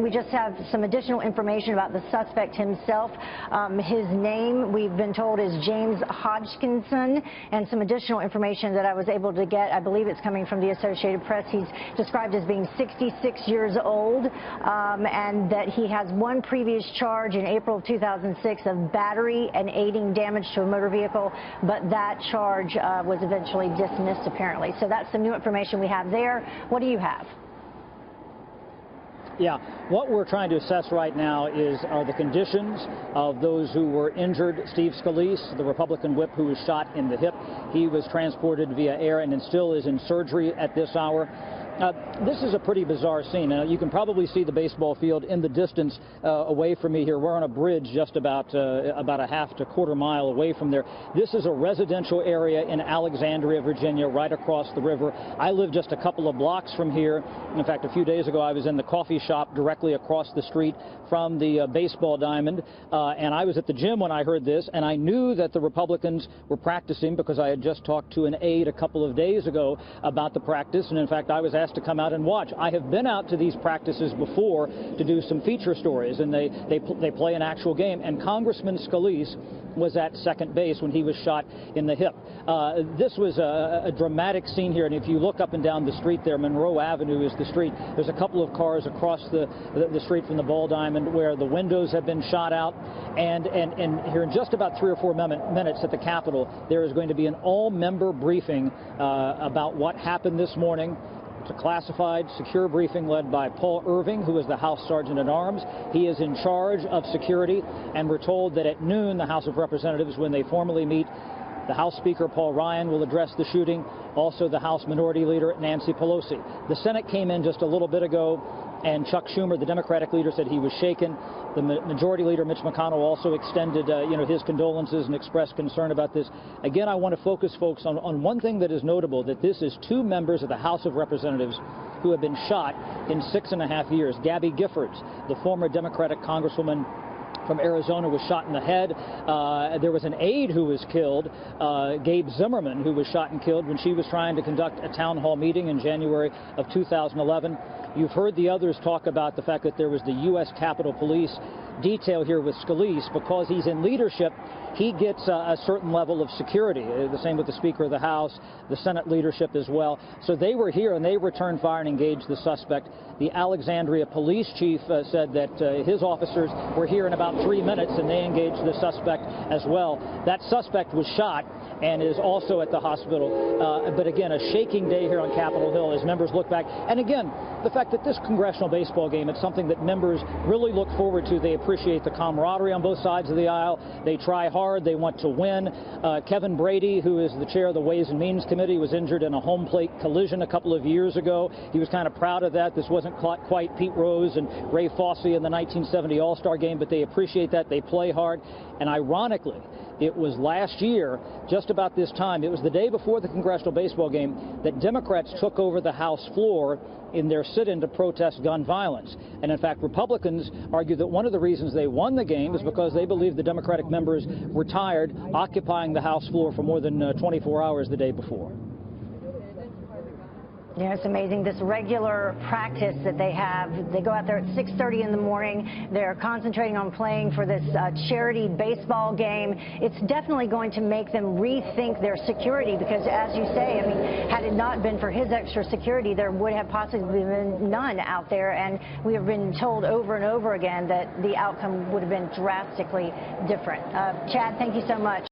we just have some additional information about the suspect himself. His name, we've been told, is James Hodgkinson, and some additional information that I was able to get, I believe it's coming from the Associated Press. He's described as being 66 years old, and that he has one previous charge in April of 2006 of battery and aiding damage to a motor vehicle, but that charge was eventually dismissed, apparently. So that's some new information we have there. What do you have? Yeah, what we're trying to assess right now are the conditions of those who were injured. Steve Scalise, the Republican whip who was shot in the hip, he was transported via air and still is in surgery at this hour. This is a pretty bizarre scene. You can probably see the baseball field in the distance away from me here. We're on a bridge just about a half to quarter mile away from there. This is a residential area in Alexandria, Virginia, right across the river. I live just a couple of blocks from here. In fact, a few days ago, I was in the coffee shop directly across the street from the baseball diamond, and I was at the gym when I heard this, and I knew that the Republicans were practicing because I had just talked to an aide a couple of days ago about the practice, and in fact, I was asked to come out and watch. I have been out to these practices before to do some feature stories, and they play an actual game, and Congressman Scalise was at second base when he was shot in the hip. This was a dramatic scene here, and if you look up and down the street there, Monroe Avenue is the street. There's a couple of cars across the street from the ball diamond where the windows have been shot out, and here in just about 3 or 4 minutes at the Capitol, there is going to be an all-member briefing about what happened this morning. It's a classified, secure briefing led by Paul Irving, who is the House Sergeant at Arms. He is in charge of security, and we're told that at noon, the House of Representatives, when they formally meet, the House Speaker, Paul Ryan, will address the shooting. Also, the House Minority Leader, Nancy Pelosi. The Senate came in just a little bit ago, and Chuck Schumer, the Democratic leader, said he was shaken. The Majority Leader, Mitch McConnell, also extended his condolences and expressed concern about this. Again, I want to focus, folks, on one thing that is notable, that this is 2 members of the House of Representatives who have been shot in 6.5 years. Gabby Giffords, the former Democratic Congresswoman from Arizona, was shot in the head. There was an aide who was killed, Gabe Zimmerman, who was shot and killed when she was trying to conduct a town hall meeting in January of 2011. You've heard the others talk about the fact that there was the U.S. Capitol Police detail here with Scalise. Because he's in leadership, he gets a certain level of security. The same with the Speaker of the House, the Senate leadership as well. So they were here, and they returned fire and engaged the suspect. The Alexandria police chief said that his officers were here in about 3 minutes, and they engaged the suspect as well. That suspect was shot and is also at the hospital. But again, a shaking day here on Capitol Hill as members look back. And again, the fact that this congressional baseball game, it's something that members really look forward to. They appreciate the camaraderie on both sides of the aisle. They try hard. They want to win. Kevin Brady, who is the chair of the Ways and Means Committee, was injured in a home plate collision a couple of years ago. He was kind of proud of that. This wasn't quite Pete Rose and Ray Fosse in the 1970 All-Star game, but they appreciate that. They play hard. And ironically, it was last year, just about this time, it was the day before the congressional baseball game, that Democrats took over the House floor in their sit-in to protest gun violence. And in fact, Republicans argue that one of the reasons they won the game is because they believe the Democratic members were tired occupying the House floor for more than 24 hours the day before. Yeah, it's amazing, this regular practice that they have. They go out there at 6:30 in the morning. They're concentrating on playing for this charity baseball game. It's definitely going to make them rethink their security because, as you say, I mean, had it not been for his extra security, there would have possibly been none out there. And we have been told over and over again that the outcome would have been drastically different. Chad, thank you so much.